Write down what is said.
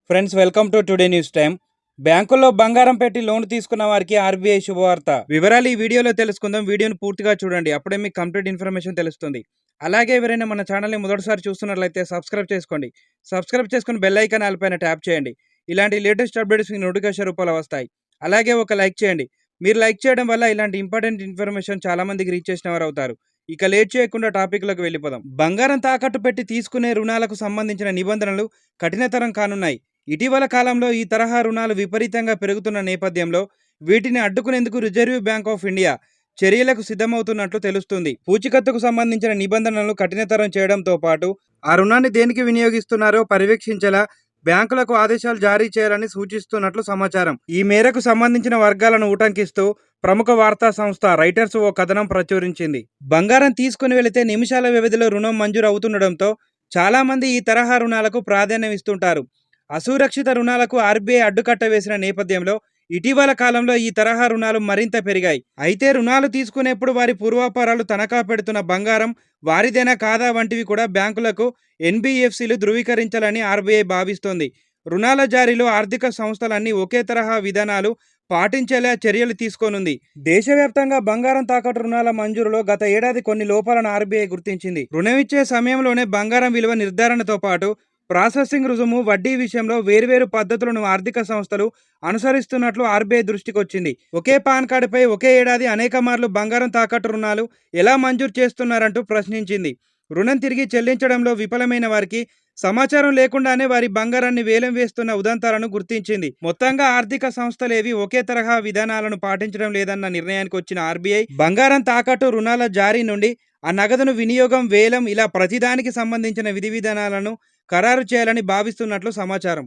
Friends, welcome to today news time. బ్యాంకుల్లో బంగారం పెట్టి లోన్ తీసుకున్న వారికి ఆర్బీఐ శుభవార్త. వివరాలు ఈ వీడియోలో తెలుసుకుందాం. వీడియోను పూర్తిగా చూడండి, అప్పుడే మీకు కంప్లీట్ ఇన్ఫర్మేషన్ తెలుస్తుంది. అలాగే ఎవరైనా మన ఛానల్ని మొదటిసారి చూస్తున్నట్లయితే సబ్స్క్రైబ్ చేసుకోండి. సబ్స్క్రైబ్ చేసుకుని బెల్ ఐకాన్ ఆల్పైన ట్యాప్ చేయండి. ఇలాంటి లేటెస్ట్ అప్డేట్స్ మీ నోటిఫికేషన్ రూపంలో వస్తాయి. అలాగే ఒక లైక్ చేయండి. మీరు లైక్ చేయడం వల్ల ఇలాంటి ఇంపార్టెంట్ ఇన్ఫర్మేషన్ చాలా మందికి రీచ్ చేసిన వారు అవుతారు. ఇక లేట్ చేయకుండా టాపిక్లోకి వెళ్ళిపోదాం. బంగారం తాకట్టు పెట్టి తీసుకునే రుణాలకు సంబంధించిన నిబంధనలు కఠినతరం కానున్నాయి. ఇటీవల కాలంలో ఈ తరహా రుణాలు విపరీతంగా పెరుగుతున్న నేపథ్యంలో వీటిని అడ్డుకునేందుకు రిజర్వ్ బ్యాంక్ ఆఫ్ ఇండియా చర్యలకు సిద్ధమవుతున్నట్లు తెలుస్తుంది. పూచికత్తుకు సంబంధించిన నిబంధనలను కఠినతరం చేయడంతో పాటు ఆ రుణాన్ని దేనికి వినియోగిస్తున్నారో పర్యవేక్షించేలా బ్యాంకులకు ఆదేశాలు జారీ చేయాలని సూచిస్తున్నట్లు సమాచారం. ఈ మేరకు సంబంధించిన వర్గాలను ఉటంకిస్తూ ప్రముఖ వార్తా సంస్థ రైటర్స్ ఓ కథనం ప్రచురించింది. బంగారం తీసుకుని వెళితే నిమిషాల వ్యవధిలో రుణం మంజూరు అవుతుండడంతో చాలా మంది ఈ తరహా రుణాలకు ప్రాధాన్యం ఇస్తుంటారు. అసురక్షిత రుణాలకు ఆర్బీఐ అడ్డుకట్ట వేసిన నేపథ్యంలో ఇటీవల కాలంలో ఈ తరహా రుణాలు మరింత పెరిగాయి. అయితే రుణాలు తీసుకునేప్పుడు వారి పూర్వాపరాలు తనఖా పెడుతున్న బంగారం వారిదేనా కాదా వంటివి కూడా బ్యాంకులకు ఎన్బిఎఫ్సిలు ధృవీకరించాలని ఆర్బీఐ భావిస్తోంది. రుణాల జారీలో ఆర్థిక సంస్థలన్నీ ఒకే తరహా విధానాలు పాటించేలా చర్యలు తీసుకోనుంది. దేశవ్యాప్తంగా బంగారం తాకట్టు రుణాల మంజూరులో గత ఏడాది కొన్ని లోపాలను ఆర్బీఐ గుర్తించింది. రుణమిచ్చే సమయంలోనే బంగారం విలువ నిర్ధారణతో పాటు ప్రాసెసింగ్ రుసుము, వడ్డీ విషయంలో వేర్వేరు పద్ధతులను ఆర్థిక సంస్థలు అనుసరిస్తున్నట్లు ఆర్బీఐ దృష్టికి వచ్చింది. ఒకే పాన్ కార్డుపై ఒకే ఏడాది అనేక మార్లు బంగారం తాకట్టు రుణాలు ఎలా మంజూరు చేస్తున్నారంటూ ప్రశ్నించింది. రుణం తిరిగి చెల్లించడంలో విఫలమైన వారికి సమాచారం లేకుండానే వారి బంగారాన్ని వేలం వేస్తున్న ఉదంతాలను గుర్తించింది. మొత్తంగా ఆర్థిక సంస్థలేవి ఒకే తరహా విధానాలను పాటించడం లేదన్న నిర్ణయానికి వచ్చిన ఆర్బీఐ బంగారం తాకట్టు రుణాల జారీ నుండి ఆ నగదును వినియోగం, వేలం ఇలా ప్రతిదానికి సంబంధించిన విధి విధానాలను ఖరారు చేయాలని భావిస్తున్నట్లు సమాచారం.